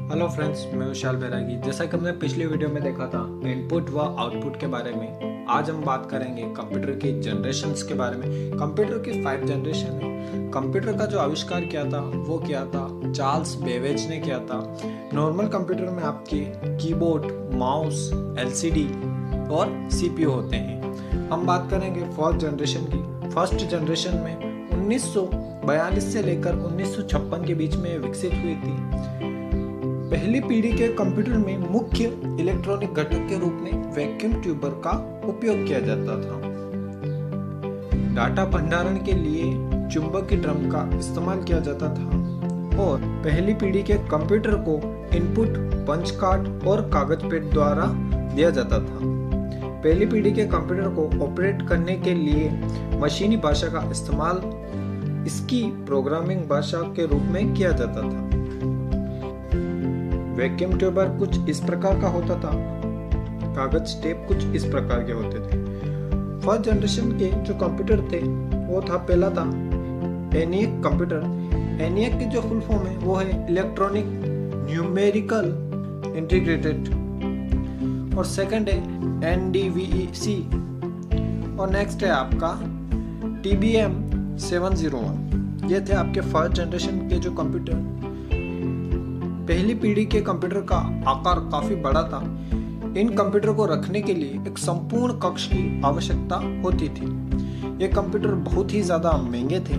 Hello friends, मैं विशाल बैरागी। जैसा कि हमने पिछली वीडियो में देखा था इनपुट व आउटपुट के बारे में, आज हम बात करेंगे कंप्यूटर की जनरेशन्स के बारे में। कंप्यूटर की 5 जनरेशन है। कंप्यूटर का जो आविष्कार किया था वो किया था चार्ल्स बेबेज ने किया था। नॉर्मल कंप्यूटर में आपके कीबोर्ड, माउस, एलसीडी और सीपीयू होते हैं। हम बात करेंगे फर्स्ट जनरेशन की। फर्स्ट जनरेशन में 1942 से लेकर 1956 के बीच में विकसित हुई थी। पहली पीढ़ी के कंप्यूटर में मुख्य इलेक्ट्रॉनिक घटक के रूप में वैक्यूम ट्यूबर का उपयोग किया जाता था। डाटा भंडारण के लिए चुंबकीय ड्रम का इस्तेमाल किया जाता था और पहली पीढ़ी के कंप्यूटर को इनपुट पंच कार्ड और कागज पेड द्वारा दिया जाता था। पहली पीढ़ी के कंप्यूटर को ऑपरेट करने के लिए मशीनी भाषा का इस्तेमाल इसकी प्रोग्रामिंग भाषा के रूप में किया जाता था। वैक्यूम ट्यूबर कुछ इस प्रकार का होता था, कागज टेप कुछ इस प्रकार के होते थे। फर्स्ट जनरेशन के जो कंप्यूटर थे वो था, पहला था ENIAC कंप्यूटर। ENIAC की जो फुल फॉर्म है वो है इलेक्ट्रॉनिक न्यूमेरिकल इंटीग्रेटेड, और सेकंड है NDVEC, और नेक्स्ट है आपका TBM 701। ये थे आपके फर्स्ट जनरेशन के जो कंप्यूटर। पहली पीढ़ी के कंप्यूटर का आकार काफी बड़ा था। इन कंप्यूटर को रखने के लिए एक संपूर्ण कक्ष की आवश्यकता होती थी। ये कंप्यूटर बहुत ही ज्यादा महंगे थे।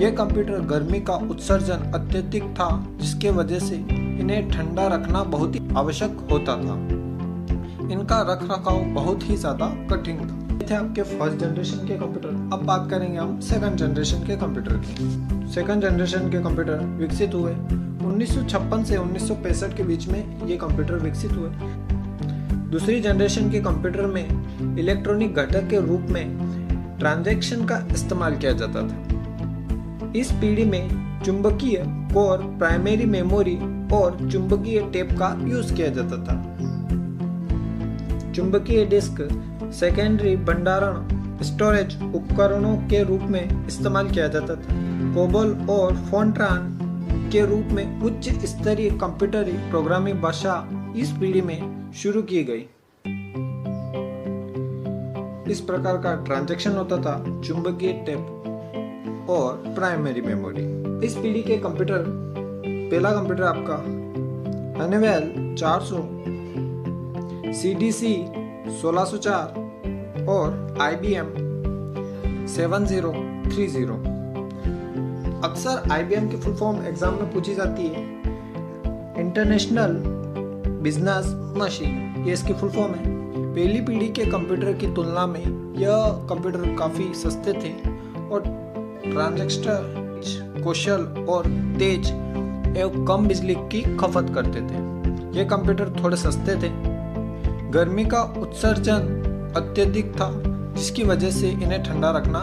ये कंप्यूटर गर्मी का उत्सर्जन अत्यधिक था, जिसके वजह से इन्हें ठंडा रखना बहुत ही आवश्यक होता था। इनका रख रखाव बहुत ही ज्यादा कठिन था। ये थे आपके फर्स्ट जनरेशन के कंप्यूटर। अब बात करेंगे हम सेकंड जनरेशन के कंप्यूटर की। सेकंड जनरेशन के कंप्यूटर विकसित हुए 1956 से 1965 के बीच में ये कंप्यूटर विकसित हुए। दूसरी जनरेशन के कंप्यूटर में इलेक्ट्रॉनिक घटक के रूप में ट्रांजैक्शन का इस्तेमाल किया जाता था। इस पीढ़ी में चुंबकीय कोर, प्राइमरी मेमोरी और चुंबकीय टेप का यूज किया जाता था। चुंबकीय डिस्क सेकेंडरी भंडारण स्टोरेज उपकरणों के रूप में इस्तेमाल किया जाता था। कोबोल और फोर्ट्रान के रूप में उच्च स्तरीय कंप्यूटरी प्रोग्रामिंग भाषा इस पीढ़ी में शुरू की गई। इस प्रकार का ट्रांजैक्शन होता था चुंबकीय टेप और प्राइमरी मेमोरी। इस पीढ़ी के कंप्यूटर, पहला कंप्यूटर आपका हनीवेल 400, CDC 1604 और IBM 7030। अक्सर IBM की फुल फॉर्म एग्जाम में पूछी जाती है, इंटरनेशनल बिजनेस मशीन, ये इसकी फुल फॉर्म है। पहली पीढ़ी के कंप्यूटर की तुलना में यह कंप्यूटर काफ़ी सस्ते थे और ट्रांजैक्शन कौशल और तेज एवं कम बिजली की खपत करते थे। ये कंप्यूटर थोड़े सस्ते थे। गर्मी का उत्सर्जन अत्यधिक था, जिसकी वजह से इन्हें ठंडा रखना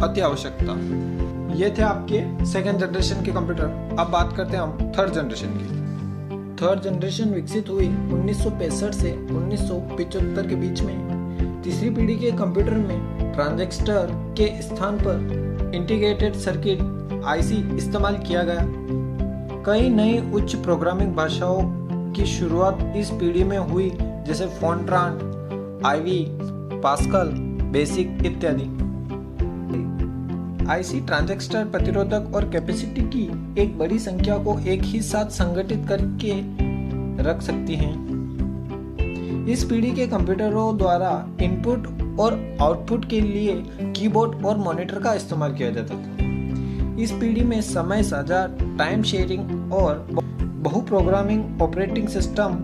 अति आवश्यक था। ये थे आपके सेकेंड जनरेशन के कंप्यूटर। अब बात करते हैं हम थर्ड जनरेशन की। थर्ड जनरेशन विकसित हुई 1965 से 1975 के बीच में। तीसरी पीढ़ी के कंप्यूटर में ट्रांजिस्टर के स्थान पर इंटीग्रेटेड सर्किट IC इस्तेमाल किया गया। कई नई उच्च प्रोग्रामिंग भाषाओं की शुरुआत इस पीढ़ी में हुई, जैसे फोर्ट्रान, IV, पास्कल, बेसिक इत्यादि। IC ट्रांजिस्टर प्रतिरोधक और कैपेसिटी की एक बड़ी संख्या को एक ही साथ संगठित करके रख सकती हैं। इस पीढ़ी के कंप्यूटरों द्वारा इनपुट और आउटपुट के लिए कीबोर्ड और मॉनिटर का इस्तेमाल किया जाता था। इस पीढ़ी में समय साझा, टाइम शेयरिंग और बहु programming operating system,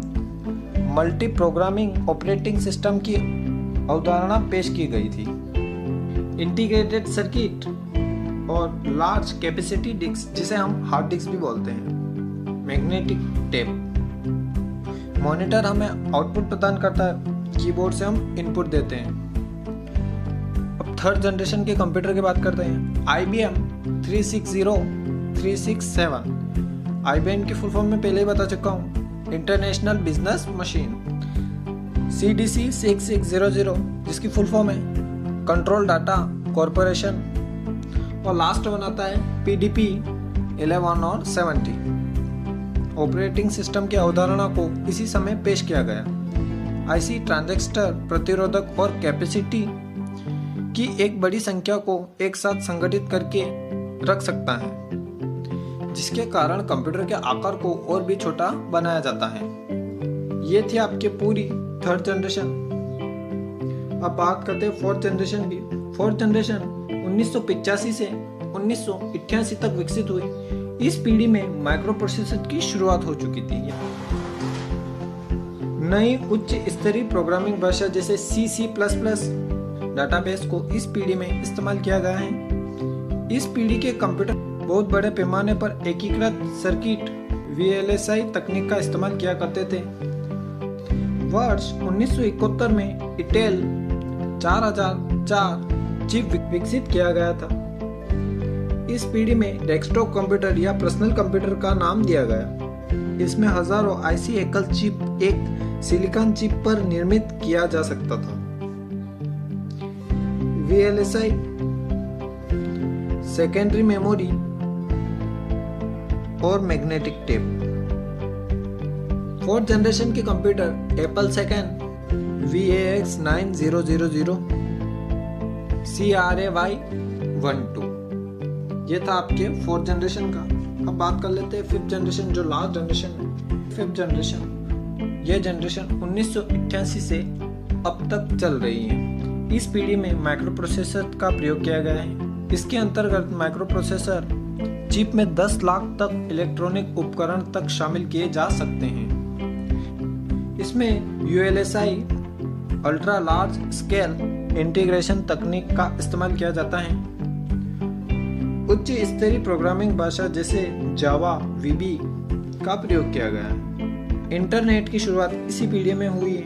multi programming operating system की अवधारणा पेश की गई थी। इंटीग्रेटेड सर्किट और लार्ज कैपेसिटी डिस्क, जिसे हम हार्ड डिस्क भी बोलते हैं, मैग्नेटिक टेप। मॉनिटर हमें आउटपुट प्रदान करता है, कीबोर्ड से हम इनपुट देते हैं। अब थर्ड जनरेशन के कंप्यूटर की बात करते हैं। IBM 360, 367। IBM की फुल फॉर्म में पहले ही बता चुका हूँ, इंटरनेशनल बिजनेस मशीन। CDC 6600, जिसकी फुल फॉर्म है कंट्रोल डाटा कॉरपोरेशन, और लास्ट वन आता है PDP 11 और 70। ऑपरेटिंग सिस्टम की अवधारणा को इसी समय पेश किया गया। आईसी ट्रांजिस्टर प्रतिरोधक और कैपेसिटी की एक बड़ी संख्या को एक साथ संगठित करके रख सकता है, जिसके कारण कंप्यूटर के आकार को और भी छोटा बनाया जाता है। ये थी आपकी पूरी थर्ड जनरेशन। अब बात करते हैं फोर्थ जनरेशन की। फोर्थ जनरेशन 1985 से 1988 तक विकसित हुई। इस पीढ़ी में माइक्रो प्रोसेसर की शुरुआत हो चुकी थी। नई उच्च स्तरीय प्रोग्रामिंग भाषा जैसे C++ डाटाबेस को इस पीढ़ी में इस्तेमाल किया गया है। इस पीढ़ी के कंप्यूटर बहुत बड़े पैमाने पर एकीकृत सर्किट VLSI तकनीक का इस्तेमाल किया करते थे। वर्ष 1971 में इंटेल 4004 चिप विकसित किया गया था। इस पीढ़ी में डेस्कटॉप कंप्यूटर या पर्सनल कंप्यूटर का नाम दिया गया। इसमें हजारों आईसी एकल चिप एक सिलिकॉन चिप पर निर्मित किया जा सकता था। VLSI, सेकेंडरी मेमोरी और मैग्नेटिक टेप। फोर्थ जनरेशन के computer Apple second VAX 9000 CRAY12, ये था आपके फोर्थ जनरेशन का। अब बात कर लेते हैं फिफ्थ जनरेशन, जो लास्ट जनरेशन है। फिफ्थ जनरेशन, यह जनरेशन 1988 से अब तक चल रही है। इस पीढ़ी में माइक्रो प्रोसेसर का प्रयोग किया गया है। इसके अंतर्गत माइक्रो प्रोसेसर चिप में 10 लाख तक इलेक्ट्रॉनिक उपकरण तक शामिल किए जा सकते हैं। इसमें ULSI ultra large scale integration तकनीक का इस्तेमाल किया जाता है। उच्च स्तरीय प्रोग्रामिंग भाषा जैसे जावा, VB का प्रयोग किया गया है। इंटरनेट की शुरुआत इसी पीढ़ी में हुई है।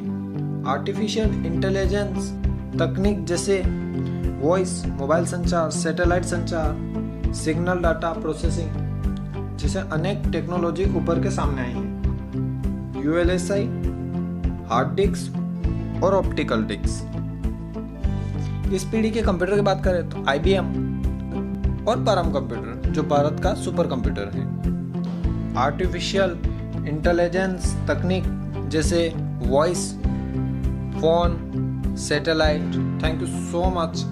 आर्टिफिशियल इंटेलिजेंस तकनीक जैसे वॉइस, मोबाइल संचार, सैटेलाइट संचार, सिग्नल डाटा प्रोसेसिंग जैसे अनेक टेक्नोलॉजी ऊपर के सामने आई है। ULSI, हार्ड डिस्क और ऑप्टिकल डिस्क। इस पीढ़ी के कंप्यूटर की बात करें तो IBM और परम कंप्यूटर, जो भारत का सुपर कंप्यूटर है। आर्टिफिशियल इंटेलिजेंस तकनीक जैसे voice, phone, satellite. Thank you so much.